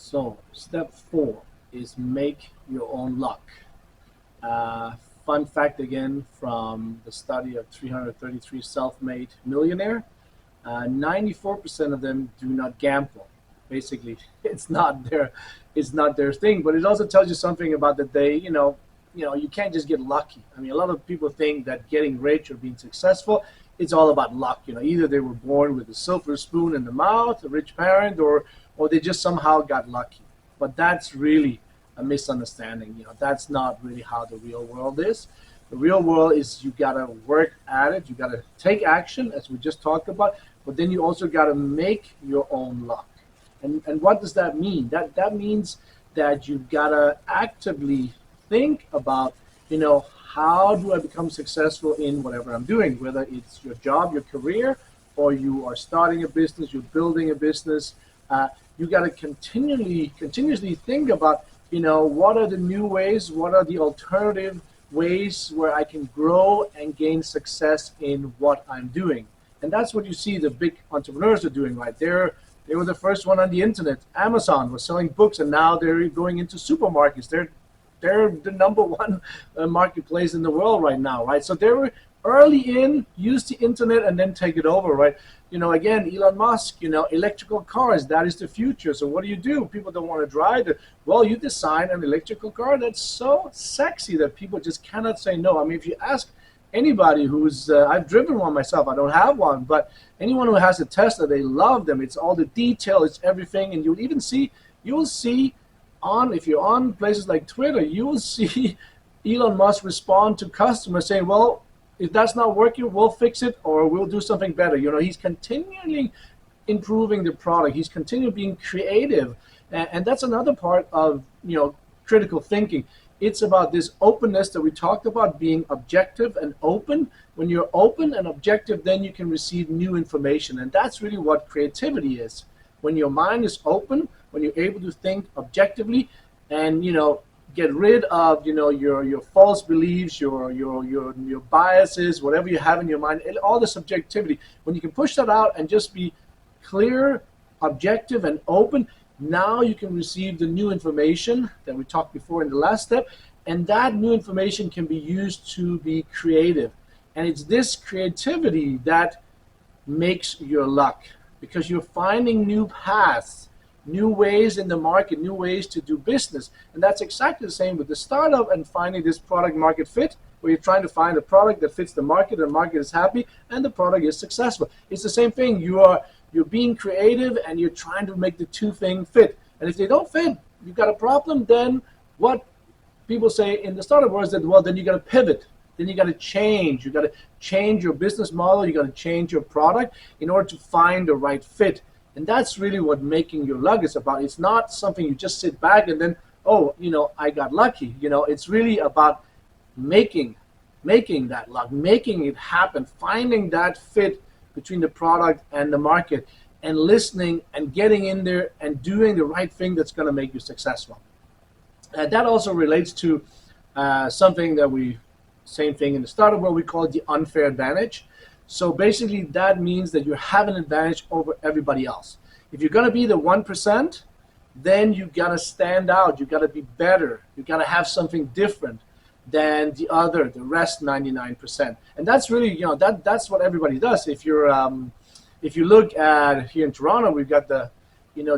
So step 4 is make your own luck. Uh, Fun fact again from the study of 333 self-made millionaire, 94% of them do not gamble. Basically, it's not their thing. But it also tells you something about that they, you can't just get lucky. I mean, a lot of people think that getting rich or being successful, it's all about luck. Either they were born with a silver spoon in the mouth, a rich parent, or they just somehow got lucky. But that's really a misunderstanding. That's not really how the real world is. The real world is you gotta work at it. You gotta take action, as we just talked about. But then you also gotta make your own luck. And what does that mean? That means that you gotta actively think about, how do I become successful in whatever I'm doing, whether it's your job, your career, or you are starting a business, you're building a business. You got to continuously think about, what are the new ways, what are the alternative ways where I can grow and gain success in what I'm doing. And that's what you see the big entrepreneurs are doing, right? They were the first one on the internet. Amazon was selling books, and now they're going into supermarkets. They're the number one marketplace in the world right now, right? So they were early in, use the internet, and then take it over, right? Again, Elon Musk, electrical cars, that is the future. So what do? People don't want to drive it. Well, you design an electrical car that's so sexy that people just cannot say no. I mean, if you ask anybody who's, I've driven one myself, I don't have one, but anyone who has a Tesla, they love them. It's all the detail, it's everything. And you'll see if you're on places like Twitter, you will see Elon Musk respond to customers saying, well, if that's not working, we'll fix it or we'll do something better. He's continually improving the product. He's continually being creative. And that's another part of, critical thinking. It's about this openness that we talked about, being objective and open. When you're open and objective, then you can receive new information. And that's really what creativity is. When your mind is open, when you're able to think objectively and, get rid of your false beliefs, your biases, whatever you have in your mind, all the subjectivity. When you can push that out and just be clear, objective, and open, now you can receive the new information that we talked before in the last step, and that new information can be used to be creative. And it's this creativity that makes your luck, because you're finding new paths, new ways in the market, new ways to do business. And that's exactly the same with the startup and finding this product market fit, where you're trying to find a product that fits the market, and the market is happy, and the product is successful. It's the same thing. You're being creative, and you're trying to make the two things fit. And if they don't fit, you've got a problem. Then what people say in the startup world is that, well, then you got to pivot. Then you got to change. You got to change your business model. You got to change your product in order to find the right fit. And that's really what making your luck is about. It's not something you just sit back and then, oh, I got lucky. It's really about making that luck, making it happen, finding that fit between the product and the market, and listening and getting in there and doing the right thing that's going to make you successful. That also relates to something that same thing in the startup world, we call it the unfair advantage. So basically that means that you have an advantage over everybody else. If you're going to be the 1%, then you got to stand out. You got to be better. You got to have something different than the rest 99%. And that's really, that's what everybody does. If you look at here in Toronto, we've got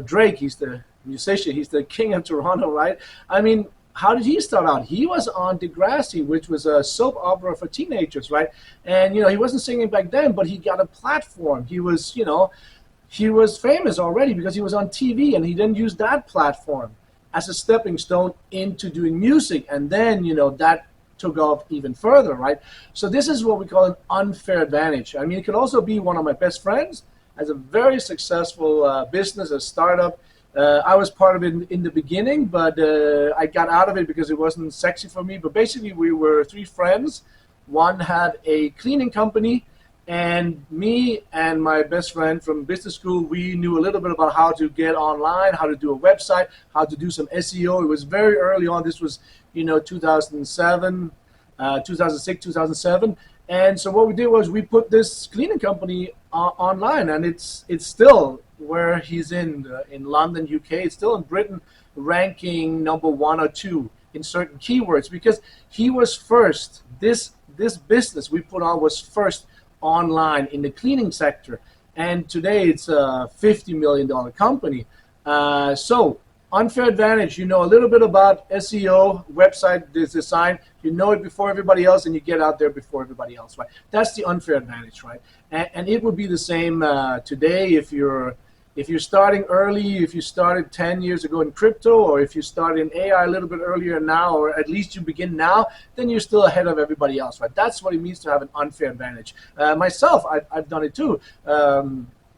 Drake, he's the musician, he's the king of Toronto, right? I mean, how did he start out? He was on Degrassi, which was a soap opera for teenagers, right? And, he wasn't singing back then, but he got a platform. He was famous already because he was on TV, and he didn't use that platform as a stepping stone into doing music. And then, that took off even further, right? So this is what we call an unfair advantage. I mean, it could also be one of my best friends, has a very successful business, a startup. I was part of it in the beginning, but I got out of it because it wasn't sexy for me. But basically, we were three friends. One had a cleaning company, and me and my best friend from business school, we knew a little bit about how to get online, how to do a website, how to do some SEO. It was very early on. This was, 2007, 2006, 2007. And so what we did was we put this cleaning company online, and it's still, where he's in London, UK. It's still in Britain, ranking number 1 or 2 in certain keywords because he was first. This business we put on was first online in the cleaning sector, and today it's a $50 million company. So unfair advantage, you know a little bit about SEO, website design, you know it before everybody else, and you get out there before everybody else, right? That's the unfair advantage, right? And it would be the same today if you're starting early, if you started 10 years ago in crypto, or if you started in AI a little bit earlier now, or at least you begin now, then you're still ahead of everybody else, right? That's what it means to have an unfair advantage. Myself, I've done it too.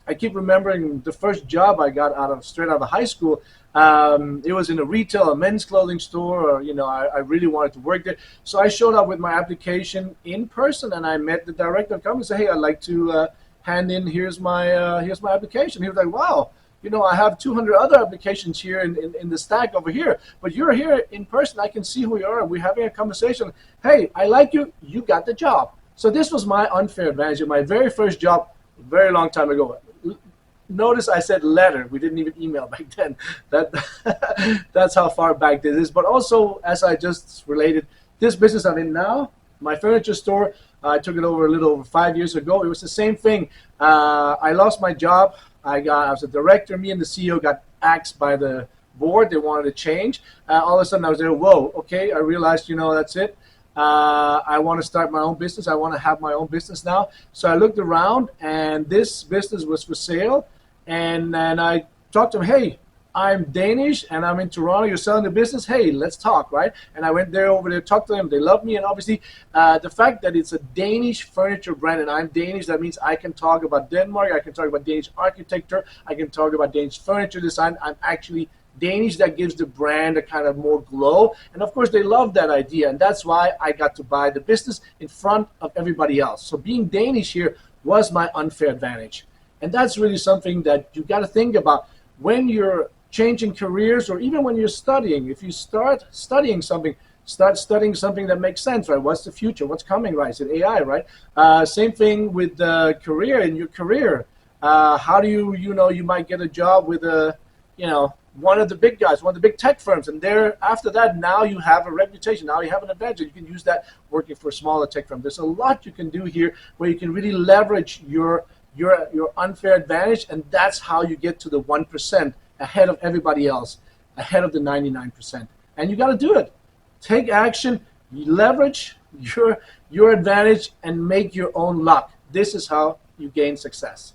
I keep remembering the first job I got straight out of high school. It was in a men's clothing store, or, I really wanted to work there. So I showed up with my application in person, and I met the director of the company and said, hey, I'd like to hand in, here's my application. He was like, wow, I have 200 other applications here in the stack over here, but you're here in person. I can see who you are, and we're having a conversation. Hey, I like you. You got the job. So this was my unfair advantage in my very first job, a very long time ago. Notice I said letter. We didn't even email back then. That's how far back this is. But also, as I just related, this business I'm in now, my furniture store, I took it over a little over 5 years ago. It was the same thing. I lost my job. I was a director. Me and the CEO got axed by the board. They wanted to change. All of a sudden, I was there. Whoa, okay. I realized, that's it. I want to start my own business. I want to have my own business now. So I looked around, and this business was for sale. And I talked to him, hey, I'm Danish and I'm in Toronto. You're selling the business. Hey, let's talk, right? And I went over there, talked to them. They loved me. And obviously, the fact that it's a Danish furniture brand and I'm Danish, that means I can talk about Denmark. I can talk about Danish architecture. I can talk about Danish furniture design. I'm actually Danish. That gives the brand a kind of more glow. And of course, they love that idea. And that's why I got to buy the business in front of everybody else. So being Danish here was my unfair advantage. And that's really something that you got to think about when you're changing careers, or even when you're studying. If you start studying something that makes sense, right? What's the future? What's coming, right? Is it AI, right? Same thing with the career. In your career, how do you might get a job with one of the big guys, one of the big tech firms, and after that, now you have a reputation. Now you have an advantage. You can use that working for a smaller tech firm. There's a lot you can do here where you can really leverage your unfair advantage, and that's how you get to the 1% ahead of everybody else, ahead of the 99%. And you got to do it. Take action, leverage your advantage, and make your own luck. This is how you gain success.